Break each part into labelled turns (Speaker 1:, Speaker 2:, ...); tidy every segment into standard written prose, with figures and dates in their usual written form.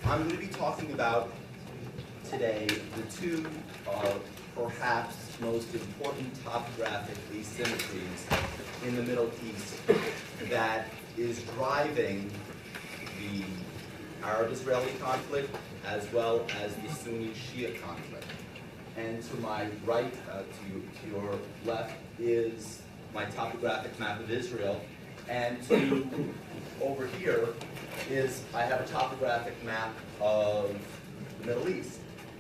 Speaker 1: I'm going to be talking about today the two perhaps most important topographic asymmetries in the Middle East that is driving the Arab-Israeli conflict as well as the Sunni-Shia conflict. And to my right, to your left, is my Topographic Map of Israel. And to over here is I have a topographic map of the Middle East.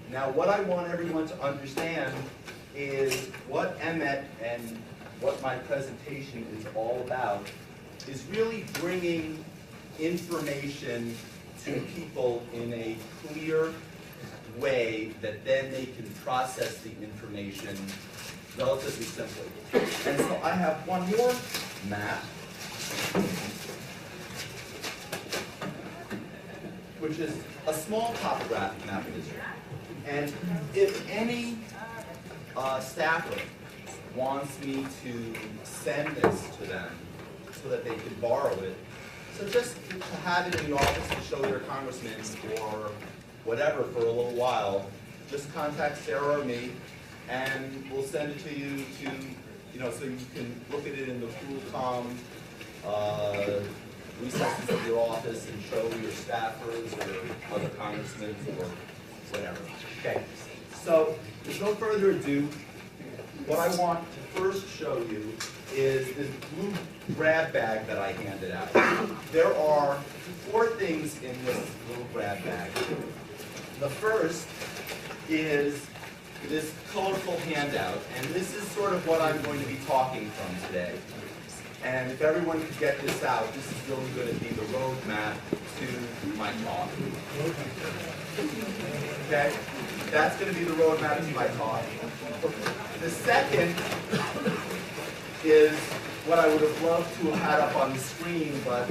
Speaker 1: Now, what I want everyone to understand is what EMET and what my presentation is all about is really bringing information to people in a clear way that then they can process the information relatively simply. And so I have one more map, which is a small topographic map of Israel. And if any staffer wants me to send this to them so that they can borrow it, so just to have it in the office to show their congressman or whatever for a little while, just contact Sarah or me, and we'll send it to you so you can look at it in the cool, calm recesses of your office and show your staffers or other congressmen or whatever. Okay, so with no further ado, what I want to first show you is this blue grab bag that I handed out. There are 4 things in this little grab bag. The first is this colorful handout, and this is sort of what I'm going to be talking from today. And if everyone could get this out, this is really going to be the roadmap to my talk. Okay? That's going to be the roadmap to my talk. The second is what I would have loved to have had up on the screen, but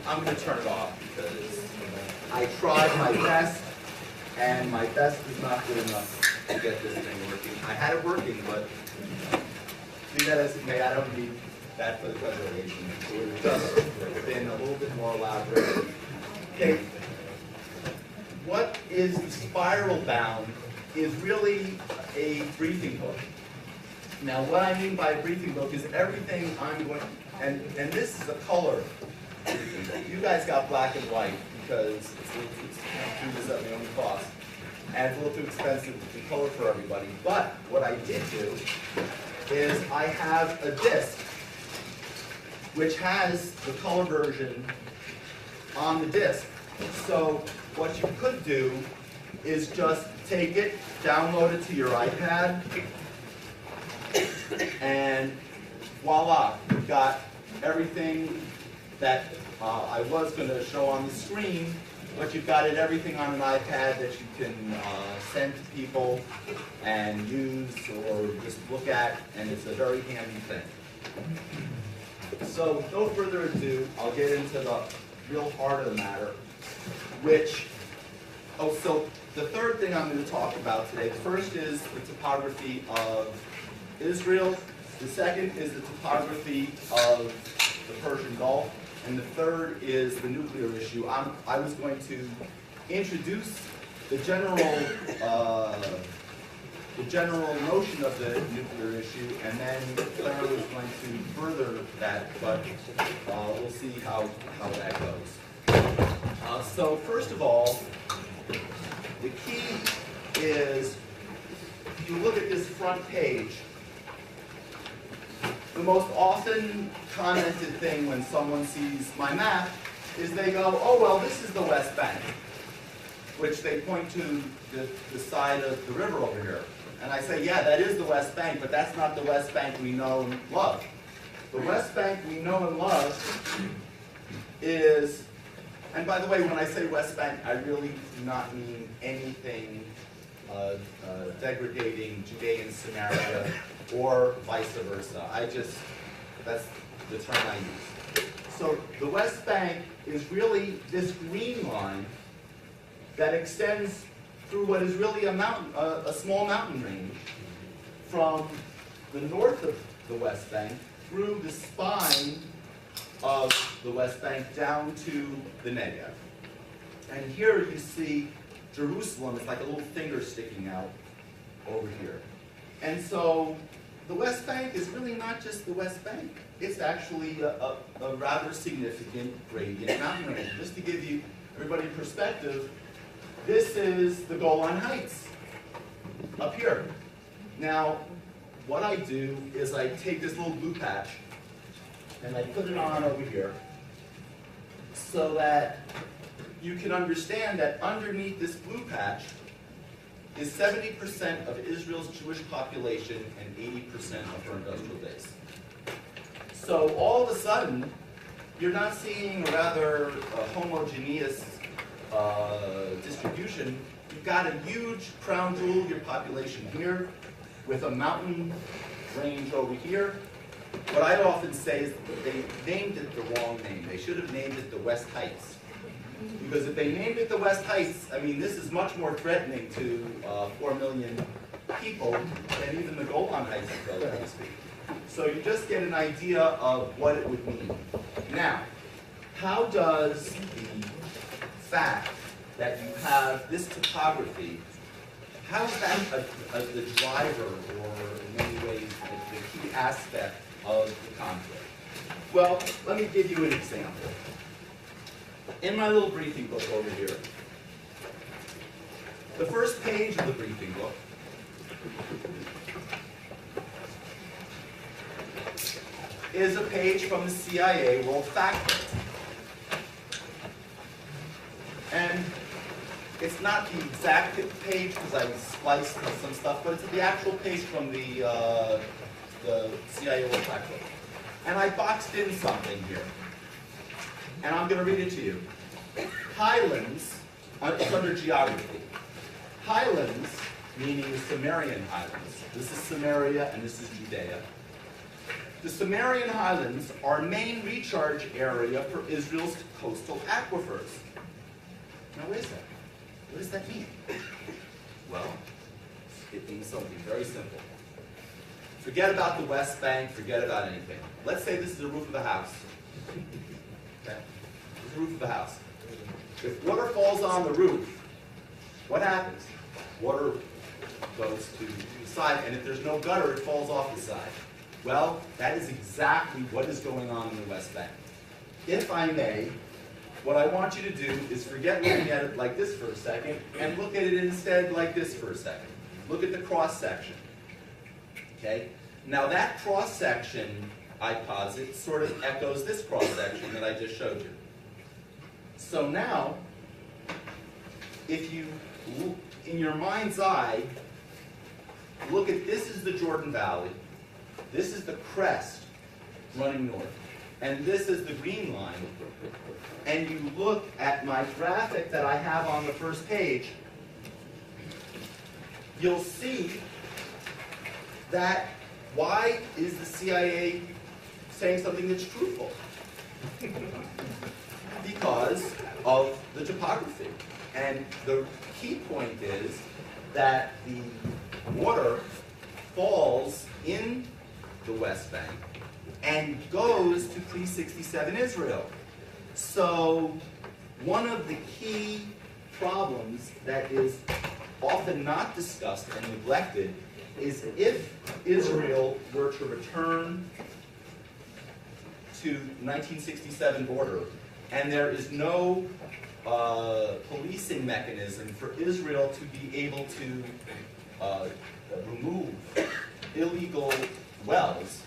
Speaker 1: I'm gonna turn it off because I tried my best, and my best is not good enough to get this thing working. I had it working, but be that as it may, I don't need that for the presentation. It would have just been a little bit more elaborate. Okay, what is the spiral bound is really a briefing book. Now, what I mean by a briefing book is everything I'm going, and this is a color briefing book. You guys got black and white because it's at my own cost, and it's a little too expensive to color for everybody. But what I did do is I have a disc which has the color version on the disc. So what you could do is just take it, download it to your iPad, and voila, you've got everything that I was going to show on the screen, but you've got everything on an iPad that you can send to people and use or just look at, and it's a very handy thing. So with no further ado, I'll get into the real heart of the matter, so the third thing I'm going to talk about today, the first is the topography of Israel, the second is the topography of the Persian Gulf, and the third is the nuclear issue. I was going to introduce the general notion of the nuclear issue, and then Claire was going to further that, but we'll see how that goes. So first of all, the key is, if you look at this front page, the most often commented thing when someone sees my map is they go, oh, well, this is the West Bank, which they point to the side of the river over here. And I say, yeah, that is the West Bank, but that's not the West Bank we know and love. The West Bank we know and love is, and by the way, when I say West Bank, I really do not mean anything degrading Judean Samaria or vice versa. That's the term I use. So the West Bank is really this green line that extends through what is really a mountain, a small mountain range from the north of the West Bank through the spine of the West Bank down to the Negev. And here you see Jerusalem. It's like a little finger sticking out over here. And so the West Bank is really not just the West Bank. It's actually a rather significant gradient mountain range. Just to give you everybody perspective, this is the Golan Heights up here. Now, what I do is I take this little blue patch and I put it on over here so that you can understand that underneath this blue patch is 70% of Israel's Jewish population and 80% of her industrial base. So all of a sudden, you're not seeing a rather homogeneous distribution. You've got a huge crown jewel, your population here, with a mountain range over here. What I often say is that they named it the wrong name. They should have named it the West Heights. Because if they named it the West Heights, I mean, this is much more threatening to 4 million people than even the Golan Heights, relatively speaking. So you just get an idea of what it would mean. Now, how does the fact that you have this topography, how is that the driver, or in many ways the key aspect of the conflict? Well, let me give you an example. In my little briefing book over here, the first page of the briefing book is a page from the CIA World Factbook. And it's not the exact page because I spliced some stuff, but it's the actual page from the CIA World Factbook. And I boxed in something here. And I'm going to read it to you. Highlands, it's under geography. Highlands, meaning the Sumerian highlands. This is Samaria and this is Judea. The Sumerian highlands are main recharge area for Israel's coastal aquifers. Now what is that? What does that mean? Well, it means something very simple. Forget about the West Bank, forget about anything. Let's say this is the roof of a house. Okay? This is the roof of a house. If water falls on the roof, what happens? Water goes to the side, and if there's no gutter, it falls off the side. Well, that is exactly what is going on in the West Bank. If I may, what I want you to do is forget looking at it like this for a second, and look at it instead like this for a second. Look at the cross-section. Okay? Now that cross-section, I posit, sort of echoes this cross-section that I just showed you. So now, if you, in your mind's eye, look at this is the Jordan Valley, this is the crest running north, and this is the green line, and you look at my graphic that I have on the first page, you'll see that why is the CIA saying something that's truthful? Because of the topography. And the key point is that the water falls in the West Bank and goes to pre-67 Israel. So one of the key problems that is often not discussed and neglected is if Israel were to return to 1967 border and there is no policing mechanism for Israel to be able to remove illegal wells,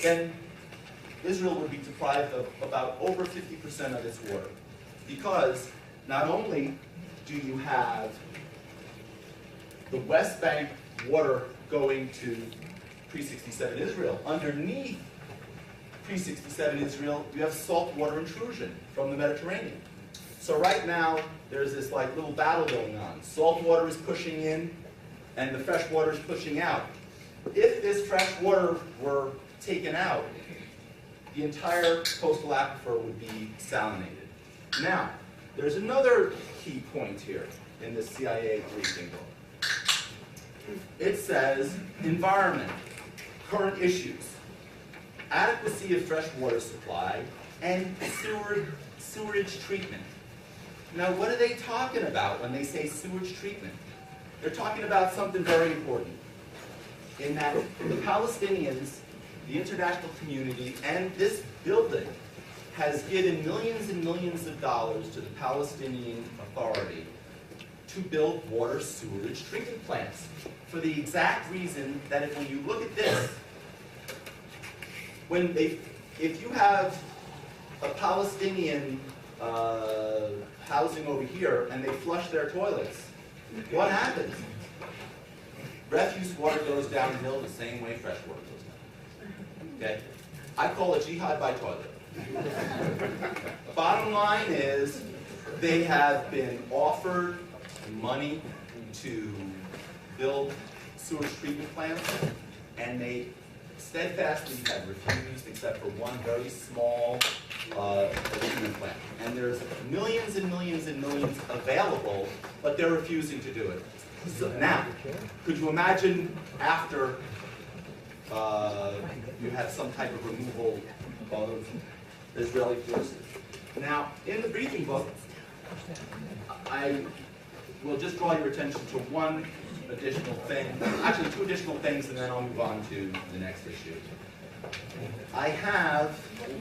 Speaker 1: then Israel would be deprived of about over 50% of its water. Because not only do you have the West Bank water going to pre-67 Israel, underneath pre-67 Israel, you have saltwater intrusion from the Mediterranean. So right now, there's this like little battle going on. Salt water is pushing in, and the fresh water is pushing out. If this fresh water were taken out, the entire coastal aquifer would be salinated. Now, there's another key point here in the CIA briefing book. it says environment, current issues, adequacy of fresh water supply, and sewerage treatment. Now, what are they talking about when they say sewage treatment? They're talking about something very important, in that the Palestinians, the international community, and this building has given millions and millions of dollars to the Palestinian Authority to build water sewage treatment plants, for the exact reason that when you look at this, if you have a Palestinian housing over here and they flush their toilets, what happens? Refuse water goes downhill the same way fresh water goes down. Okay? I call it jihad by toilet. Bottom line is, they have been offered money to build sewage treatment plants, and they steadfastly have refused, except for one very small treatment plant. And there's millions and millions and millions available, but they're refusing to do it. So now, could you imagine after you have some type of removal of Israeli forces? Now, in the briefing book, I will just draw your attention to one additional thing, actually two additional things, and then I'll move on to the next issue. I have,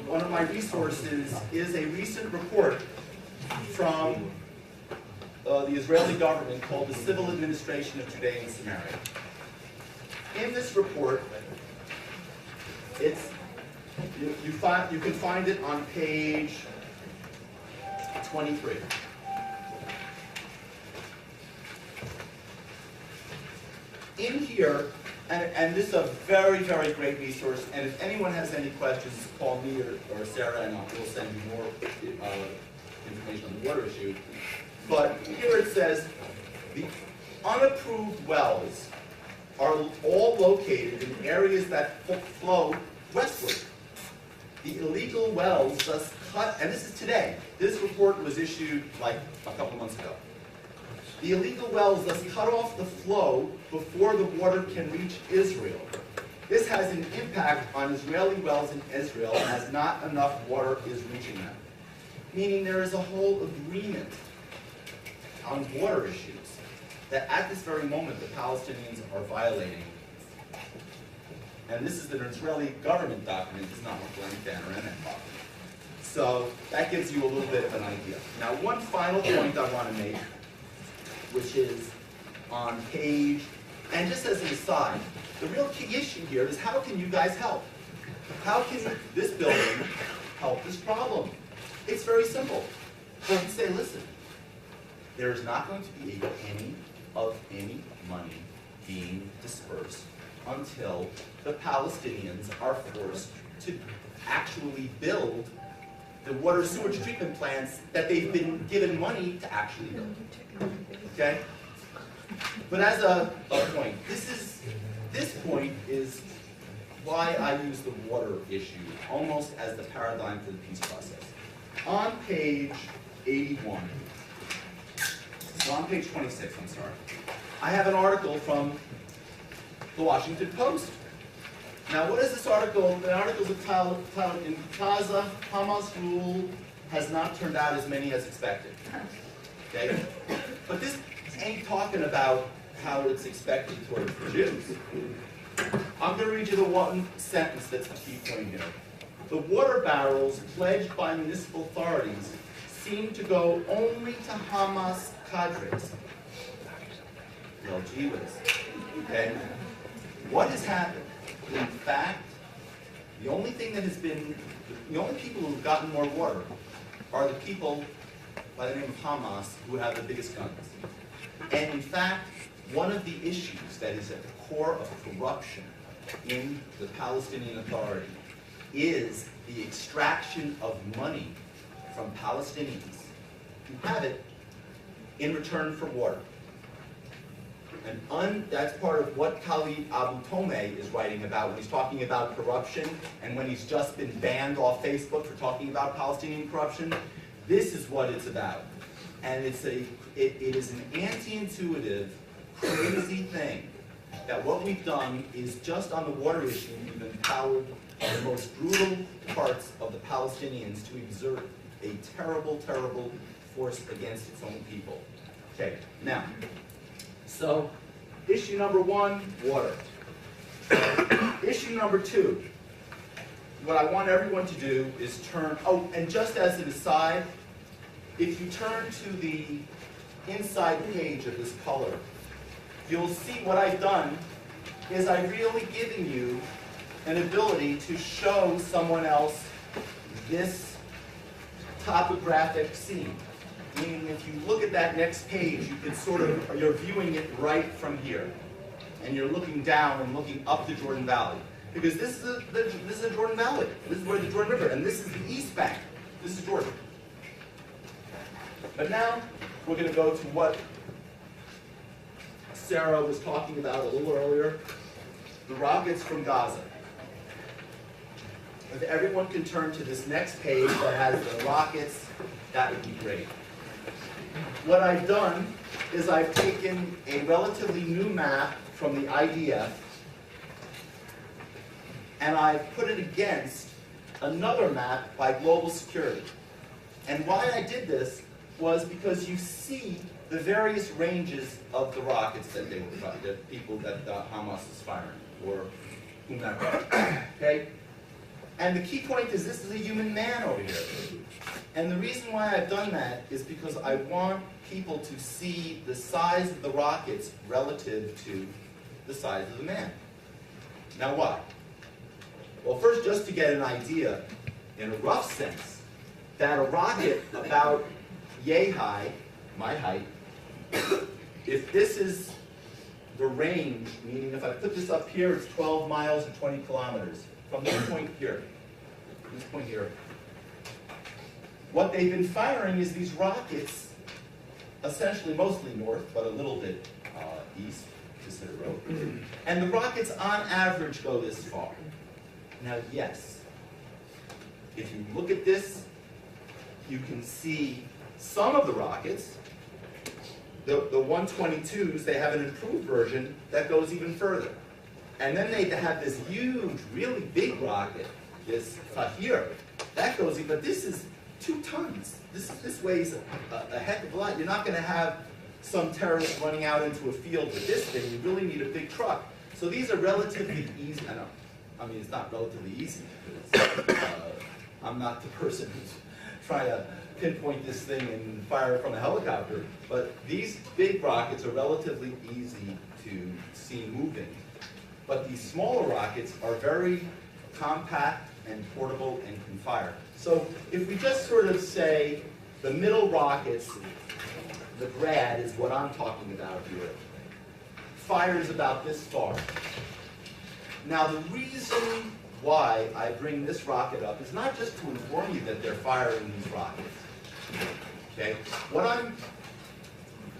Speaker 1: one of my resources is a recent report from the Israeli government called the Civil Administration of Judea and Samaria. In this report, you can find it on page 23. In here, and this is a very, very great resource, and if anyone has any questions, call me or Sarah, and we'll send you more information on the water issue. But here it says, the unapproved wells are all located in areas that flow westward. The illegal wells thus cut, and this is today, this report was issued like a couple months ago. The illegal wells thus cut off the flow before the water can reach Israel. This has an impact on Israeli wells in Israel, as not enough water is reaching them. Meaning there is a whole agreement on water issues that at this very moment the Palestinians are violating. And this is an Israeli government document, it's not a Langfan or EMET document. So that gives you a little bit of an idea. Now, one final point I want to make, which is on page, and just as an aside, the real key issue here is, how can you guys help? How can this building help this problem? It's very simple. You can say, listen, there is not going to be a penny of any money being dispersed until the Palestinians are forced to actually build the water sewage treatment plants that they've been given money to actually build. Okay? But as a point, this point is why I use the water issue almost as the paradigm for the peace process. On page 81, so on page 26, I'm sorry, I have an article from the Washington Post. Now, what is this article? The article is entitled, "In Gaza, Hamas rule has not turned out as many as expected." Okay? But this ain't talking about how it's expected towards the Jews. I'm going to read you the one sentence that's the key point here. The water barrels pledged by municipal authorities seem to go only to Hamas cadres. Well, gee whiz. Okay? What has happened? In fact, the only thing that has been, the only people who have gotten more water are the people by the name of Hamas who have the biggest guns. And in fact, one of the issues that is at the core of corruption in the Palestinian Authority is the extraction of money from Palestinians who have it in return for water. And that's part of what Khalid Abu Tomeh is writing about when he's talking about corruption, and when he's just been banned off Facebook for talking about Palestinian corruption. This is what it's about. And it is an anti-intuitive, crazy thing that what we've done is just on the water issue, we've empowered the most brutal parts of the Palestinians to exert a terrible, terrible force against its own people. Okay, now, so issue number one, water. Issue number two, what I want everyone to do is turn, oh, and just as an aside, if you turn to the inside page of this color, you'll see what I've done is I've really given you an ability to show someone else this topographic scene. Meaning if you look at that next page, you can sort of, you're viewing it right from here. And you're looking down and looking up the Jordan Valley. Because this is a Jordan Valley. This is where the Jordan River, and this is the East Bank. This is Jordan. But now, we're going to go to what Sarah was talking about a little earlier, the rockets from Gaza. If everyone can turn to this next page that has the rockets, that would be great. What I've done is I've taken a relatively new map from the IDF and I've put it against another map by Global Security. And why I did this was because you see the various ranges of the rockets that they were firing, the people that Hamas is firing, or whomever. Okay? And the key point is this is a human man over here. And the reason why I've done that is because I want people to see the size of the rockets relative to the size of the man. Now why? Well, first, just to get an idea, in a rough sense, that a rocket about yay high, my height, if this is the range, meaning if I put this up here, it's 12 miles and 20 kilometers. From this point here, what they've been firing is these rockets, essentially mostly north, but a little bit east, consider road. And the rockets on average go this far. Now, yes, if you look at this, you can see some of the rockets, the 122s, they have an improved version that goes even further. And then they have this huge, really big rocket, this Tahir, that goes even, but this is 2 tons. This weighs a heck of a lot. You're not going to have some terrorist running out into a field with this thing. You really need a big truck. So these are relatively easy. I mean, it's not relatively easy. I'm not the person who's trying to pinpoint this thing and fire it from a helicopter. But these big rockets are relatively easy to see moving. But these smaller rockets are very compact and portable and can fire. So if we just sort of say the middle rockets, the grad is what I'm talking about here, fires about this far. Now the reason why I bring this rocket up is not just to inform you that they're firing these rockets. Okay? What I'm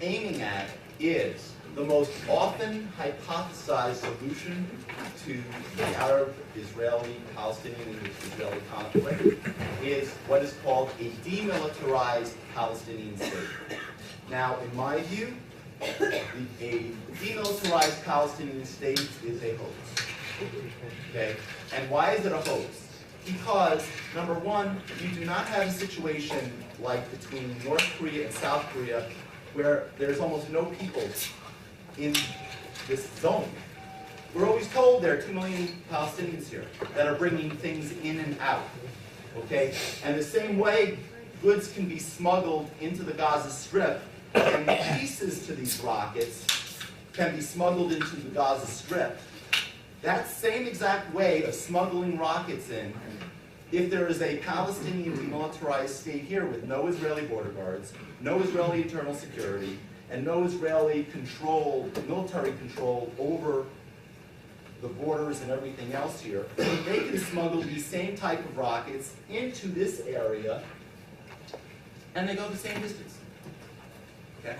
Speaker 1: aiming at is the most often hypothesized solution to the Arab-Israeli, Palestinian-Israeli conflict is what is called a demilitarized Palestinian state. Now, in my view, a demilitarized Palestinian state is a hoax. Okay? And why is it a hoax? Because, number one, you do not have a situation like between North Korea and South Korea where there's almost no people in this zone. We're always told there are 2 million Palestinians here that are bringing things in and out. Okay? And the same way goods can be smuggled into the Gaza Strip, and the pieces to these rockets can be smuggled into the Gaza Strip. That same exact way of smuggling rockets in, if there is a Palestinian demilitarized state here with no Israeli border guards, no Israeli internal security, and no Israeli control, military control over the borders and everything else here, they can smuggle these same type of rockets into this area, and they go the same distance. Okay?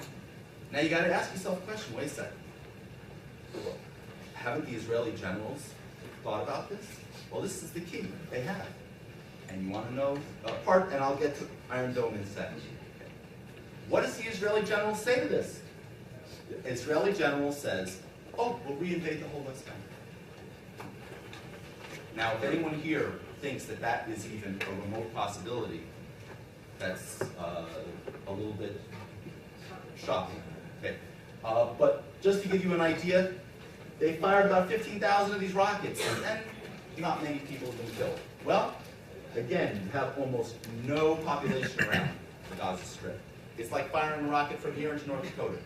Speaker 1: Now you got to ask yourself a question. Wait a second. Haven't the Israeli generals thought about this? Well, this is the key. They have. And you want to know part, and I'll get to Iron Dome in a second. Okay. What does the Israeli general say to this? The Israeli general says, oh, we'll reinvade the whole West Bank. Now, if anyone here thinks that that is even a remote possibility, that's a little bit shocking. Okay. But just to give you an idea, they fired about 15,000 of these rockets, and not many people have been killed. Well, again, you have almost no population around the Gaza Strip. It's like firing a rocket from here into North Dakota.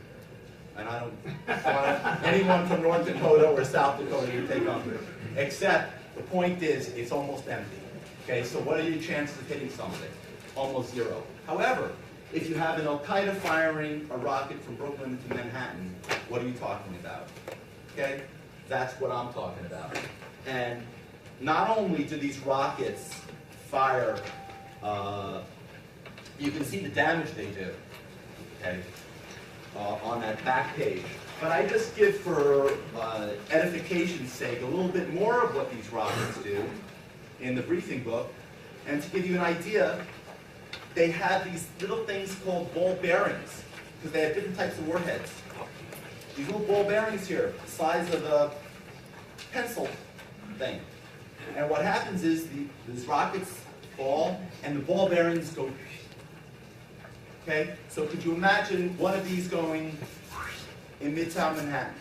Speaker 1: And I don't want anyone from North Dakota or South Dakota to take on it. Except, the point is, it's almost empty. Okay, so what are your chances of hitting something? Almost zero. However, if you have an Al-Qaeda firing a rocket from Brooklyn to Manhattan, what are you talking about? Okay, that's what I'm talking about. And not only do these rockets fire, you can see the damage they do, okay, on that back page. But I just give, for edification's sake, a little bit more of what these rockets do in the briefing book. And to give you an idea, they have these little things called ball bearings, because they have different types of warheads. These little ball bearings here, the size of a pencil thing. And what happens is these rockets fall, and the ball bearings go. Okay, so could you imagine one of these going in Midtown Manhattan,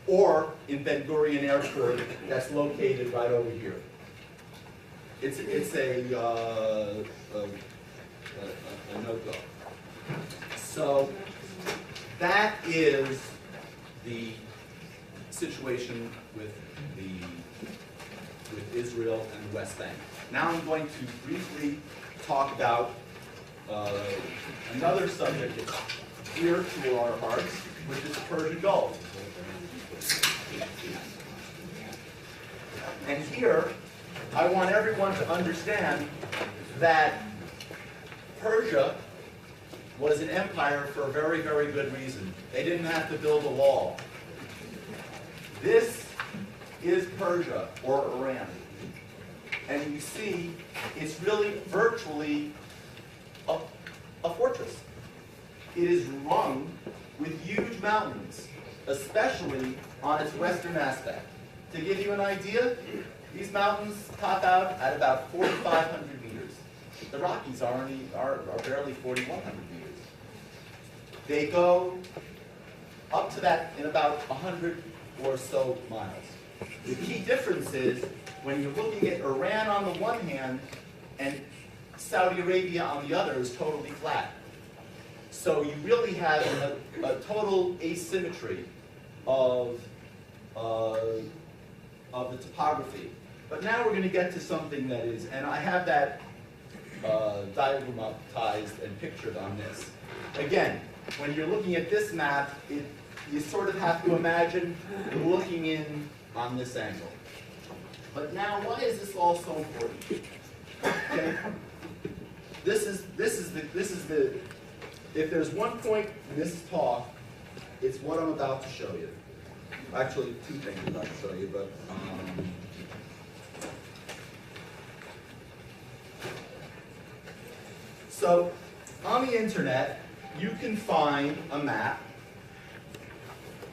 Speaker 1: or in Ben Gurion Airport that's located right over here? It's a no-go. So that is the situation with Israel and the West Bank. Now I'm going to briefly talk about another subject that's dear to our hearts, which is the Persian Gulf. And here, I want everyone to understand that Persia was an empire for a very, very good reason. They didn't have to build a wall. This is Persia, or Iran. And you see, it's really virtually a fortress. It is rung with huge mountains, especially on its western aspect. To give you an idea, these mountains top out at about 4,500 meters. The Rockies are barely 4,100 meters. They go up to that in about 100 or so miles. The key difference is, when you're looking at Iran on the one hand and Saudi Arabia on the other, is totally flat. So you really have a total asymmetry of the topography. But now we're going to get to something that is, and I have that diagrammatized and pictured on this. Again, when you're looking at this map, you sort of have to imagine looking in on this angle. But now, why is this all so important? Okay. This is the. If there's one point in this talk, it's what I'm about to show you. Actually, two things I'm about to show you, but. So, on the internet, you can find a map,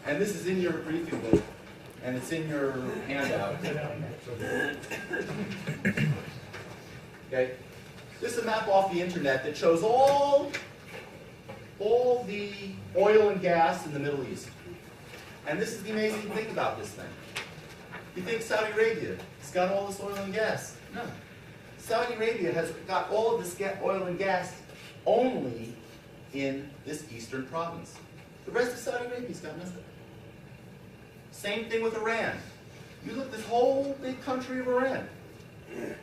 Speaker 1: and this is in your briefing book, and it's in your handout. Okay, this is a map off the internet that shows all the oil and gas in the Middle East. And this is the amazing thing about this thing. You think Saudi Arabia has got all this oil and gas? No. Saudi Arabia has got all of this oil and gas only in this eastern province. The rest of Saudi Arabia's got nothing. Same thing with Iran. You look at this whole big country of Iran.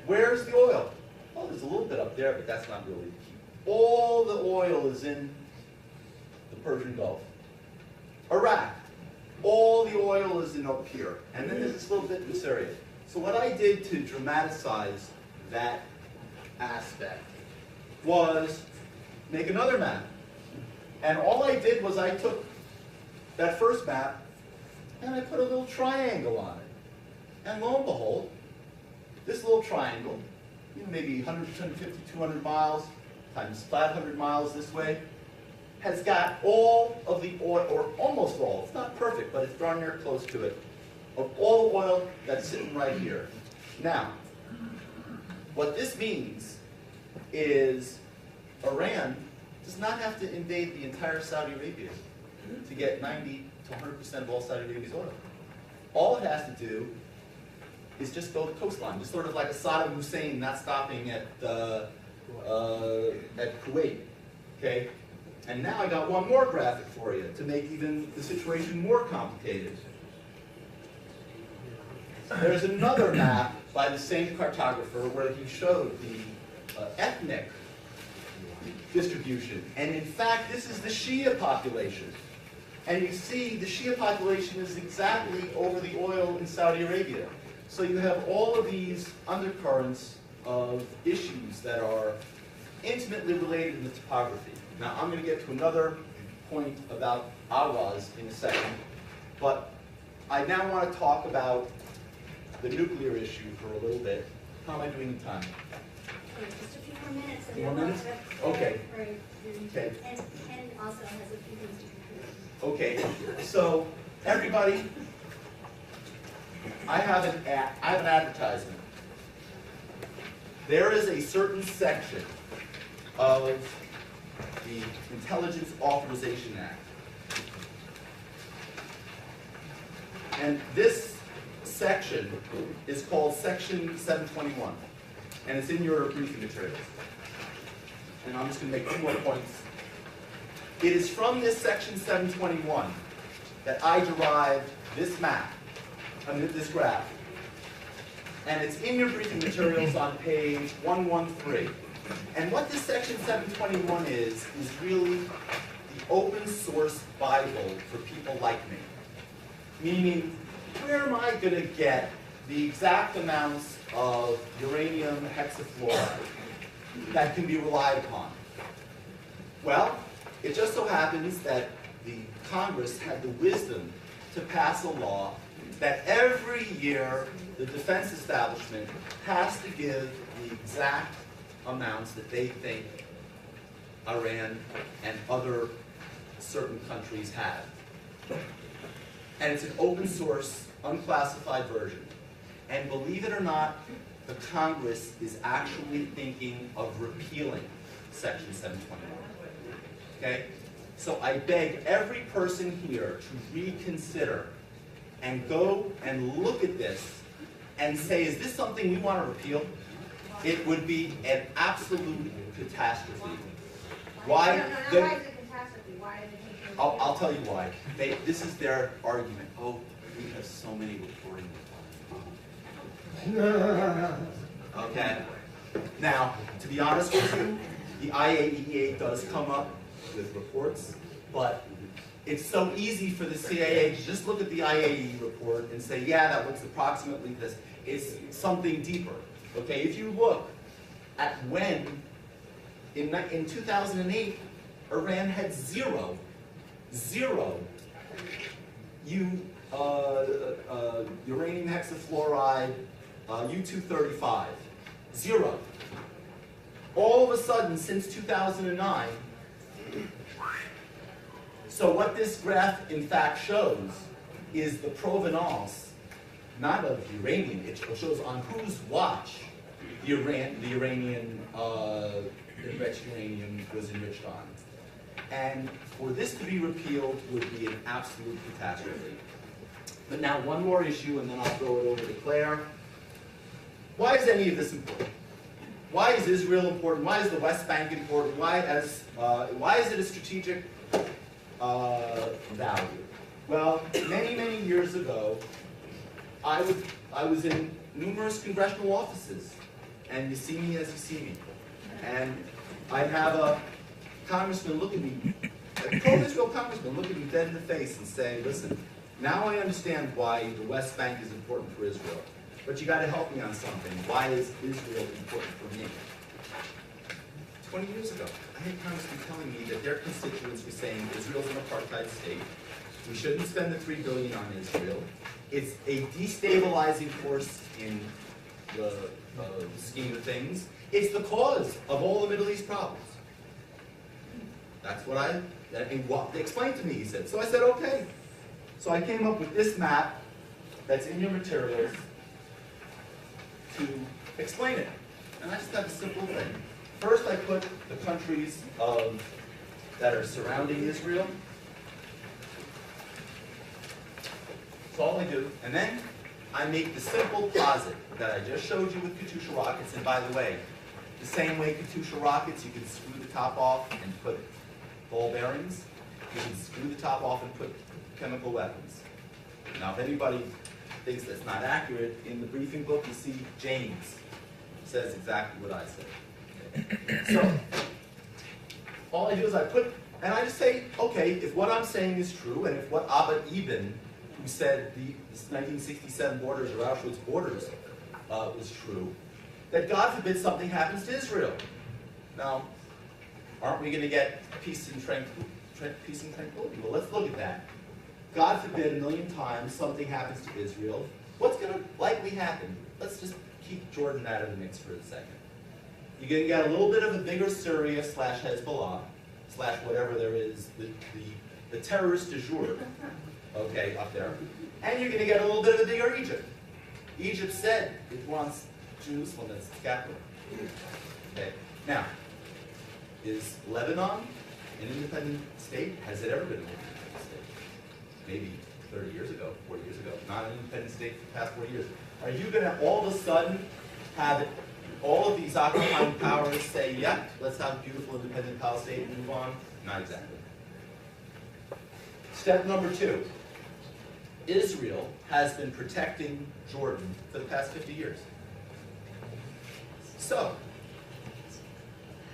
Speaker 1: Where's the oil? Oh, there's a little bit up there, but that's not really key. All the oil is in the Persian Gulf. Iraq, all the oil is in up here. And then there's this little bit in Syria. So what I did to dramatize that aspect was make another map. And all I did was I took that first map and I put a little triangle on it. And lo and behold, this little triangle, maybe 150, 200 miles times 500 miles this way, has got all of the oil, or almost all, it's not perfect, but it's darn near close to it, of all the oil that's sitting right here. Now, what this means is Iran does not have to invade the entire Saudi Arabia to get 90 to 100% of all Saudi Arabia's oil. All it has to do is just go the coastline, just sort of like a Saddam Hussein not stopping at Kuwait, okay? And now I got one more graphic for you to make even the situation more complicated. There's another map by the same cartographer where he showed the ethnic distribution. And in fact, this is the Shia population. And you see the Shia population is exactly over the oil in Saudi Arabia. So you have all of these undercurrents of issues that are intimately related in the topography. Now I'm going to get to another point about Awaz in a second, but I now want to talk about the nuclear issue for a little bit. How am I doing in time?
Speaker 2: Just a few more minutes.
Speaker 1: Few more minutes? Okay. Okay.
Speaker 2: And Ken also has a few things to conclude.
Speaker 1: Okay. So everybody, I have an advertisement. There is a certain section of the Intelligence Authorization Act. And this section is called Section 721. And it's in your briefing materials. And I'm just going to make two more points. It is from this Section 721 that I derived this map, this graph. And it's in your briefing materials on page 113. And what this Section 721 is really the open source Bible for people like me. Meaning, where am I going to get the exact amounts of uranium hexafluoride that can be relied upon? Well, it just so happens that the Congress had the wisdom to pass a law that every year the defense establishment has to give the exact amounts that they think Iran and other certain countries have. And it's an open source, unclassified version. And believe it or not, the Congress is actually thinking of repealing Section 721. Okay? So I beg every person here to reconsider and go and look at this and say, is this something we want to repeal? It would be an absolute catastrophe. Why?
Speaker 2: No, why is it a catastrophe? Why are they taking
Speaker 1: I'll tell you why. This is their argument. Oh, we have so many reporting requirements. Okay. Now, to be honest with you, the IAEA does come up with reports, but it's so easy for the CIA to just look at the IAEA report and say, yeah, that looks approximately this. It's something deeper. Okay, if you look at when, in 2008, Iran had zero uranium hexafluoride, U-235, zero. All of a sudden, since 2009, so what this graph in fact shows is the provenance, not of uranium, it shows on whose watch the Iranian enriched uranium was enriched on. And for this to be repealed would be an absolute catastrophe. But now one more issue, and then I'll throw it over to Claire. Why is any of this important? Why is Israel important? Why is the West Bank important? Why is it a strategic value? Well, many years ago, I was in numerous congressional offices, and you see me as you see me. And I'd have a congressman look at me, a pro-Israel congressman look at me dead in the face and say, listen, now I understand why the West Bank is important for Israel, but you got to help me on something. Why is Israel important for me? 20 years ago, I had congressmen telling me that their constituents were saying Israel's an apartheid state. We shouldn't spend the $3 billion on Israel. It's a destabilizing force in the scheme of things. It's the cause of all the Middle East problems. That's what I explain to me, he said. So I said, okay. So I came up with this map that's in your materials to explain it. And I just have a simple thing. First, I put the countries that are surrounding Israel. That's all I do. And then I make the simple posit that I just showed you with Katyusha rockets. And by the way, the same way Katyusha rockets, you can screw the top off and put ball bearings. You can screw the top off and put chemical weapons. Now, if anybody thinks that's not accurate, in the briefing book, you see James says exactly what I said. So, all I do is I put, and I just say, okay, if what I'm saying is true, and if what Abba Ibn, who said the 1967 borders or Auschwitz borders was true, that God forbid something happens to Israel. Now, aren't we going to get peace and tranquility? Well, let's look at that. God forbid a million times something happens to Israel. What's going to likely happen? Let's just keep Jordan out of the mix for a second. You're going to get a little bit of a bigger Syria / Hezbollah / whatever there is, the terrorist du jour, okay, up there. And you're going to get a little bit of a bigger Egypt. Egypt said it wants Jerusalem as its capital. Okay. Now, is Lebanon an independent state? Has it ever been an independent state? Maybe 30 years ago, 40 years ago. Not an independent state for the past 40 years. Are you going to all of a sudden have all of these occupying powers say, yeah, let's have a beautiful independent Palestine and move on? Not exactly. Step number 2. Israel has been protecting Jordan for the past 50 years. So,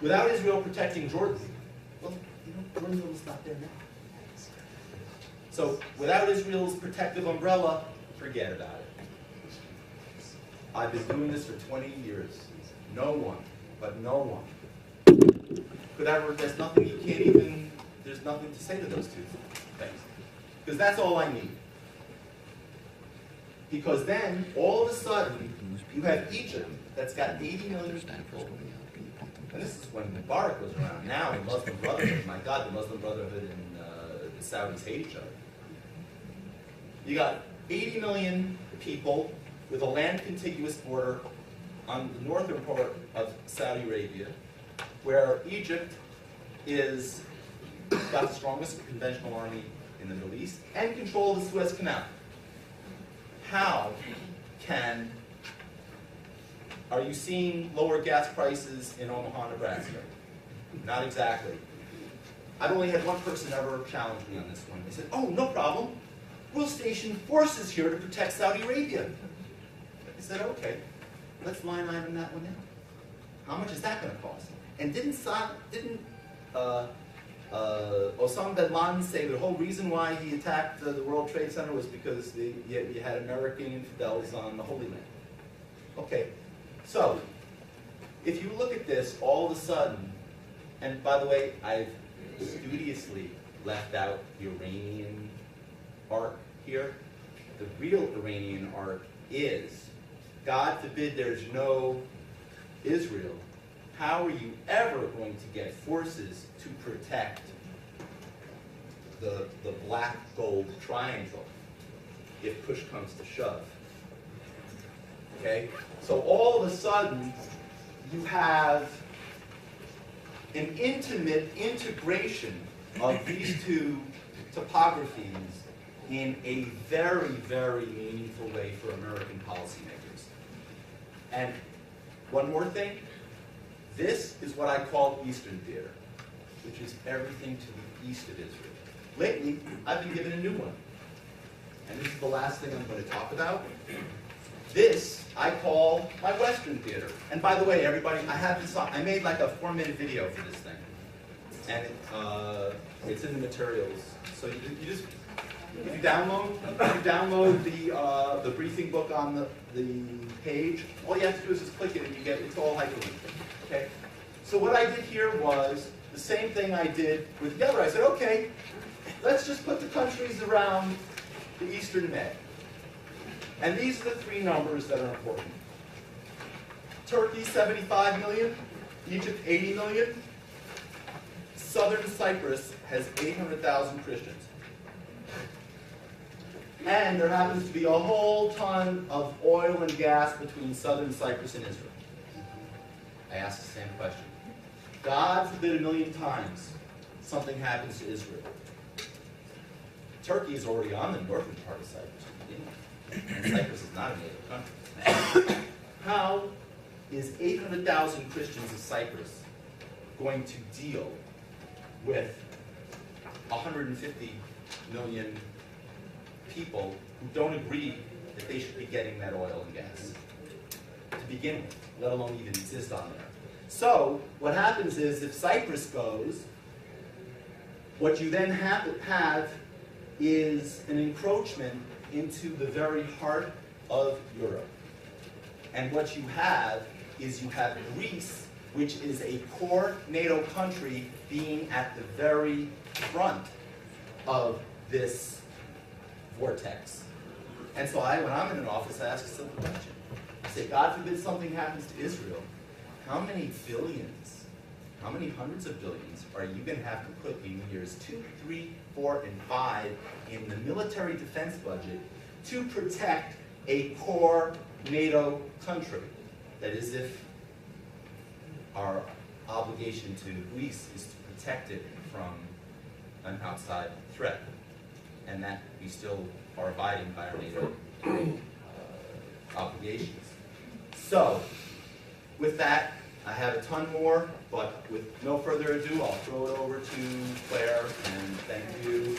Speaker 1: without Israel protecting Jordan, well, Jordan is not there now. So, without Israel's protective umbrella, forget about it. I've been doing this for 20 years. No one, but no one, could ever, there's nothing you can't even, there's nothing to say to those two things. Because that's all I need. Because then, all of a sudden, you have Egypt that's got 80 million people. And this is when Mubarak was around. Now, the Muslim Brotherhood, my God, the Muslim Brotherhood and the Saudis hate each other. You got 80 million people with a land contiguous border on the northern part of Saudi Arabia, where Egypt is got the strongest conventional army in the Middle East and control of the Suez Canal. How are you seeing lower gas prices in Omaha, Nebraska? Not exactly. I've only had one person ever challenge me on this one. They said, oh, no problem. We'll station forces here to protect Saudi Arabia. I said, okay, let's line item that one out. How much is that going to cost? And didn't Osama bin Laden say the whole reason why he attacked the World Trade Center was because you had American infidels on the Holy Land? Okay, so if you look at this, all of a sudden, and by the way, I've studiously left out the Iranian arc here. The real Iranian arc is, God forbid there's no Israel, how are you ever going to get forces to protect the black gold triangle if push comes to shove? Okay? So all of a sudden, you have an intimate integration of these two topographies in a very, very meaningful way for American policymakers. And one more thing, this is what I call Eastern Theater, which is everything to the east of Israel. Lately, I've been given a new one. And this is the last thing I'm going to talk about. This, I call my Western Theater. And by the way, everybody, I have this on, I made like a 4-minute video for this thing. And it's in the materials. So you just, if you download the briefing book on the page, all you have to do is just click it and you get, it's all hyperlinked. Okay? So what I did here was the same thing I did with the other. I said, okay, let's just put the countries around the Eastern Med. And these are the 3 numbers that are important. Turkey, 75 million. Egypt, 80 million. southern Cyprus has 800,000 Christians. And there happens to be a whole ton of oil and gas between southern Cyprus and Israel. I ask the same question. God forbid a million times something happens to Israel. Turkey is already on the northern part of Cyprus. And Cyprus is not a NATO country. How is 800,000 Christians of Cyprus going to deal with 150 million people who don't agree that they should be getting that oil and gas to begin with, let alone even exist on there? So what happens is, if Cyprus goes, what you then have is an encroachment into the very heart of Europe. And what you have is, you have Greece, which is a core NATO country, being at the very front of this vortex. And so when I'm in an office, I ask a simple question. I say, God forbid something happens to Israel, how many billions, how many hundreds of billions are you going to have to put in years 2, 3, 4, and 5 in the military defense budget to protect a core NATO country? That is, if our obligation to Greece is to protect it from an outside threat, and that we still are abiding by our NATO obligations. So, with that, I have a ton more, but with no further ado, I'll throw it over to Claire, and thank you.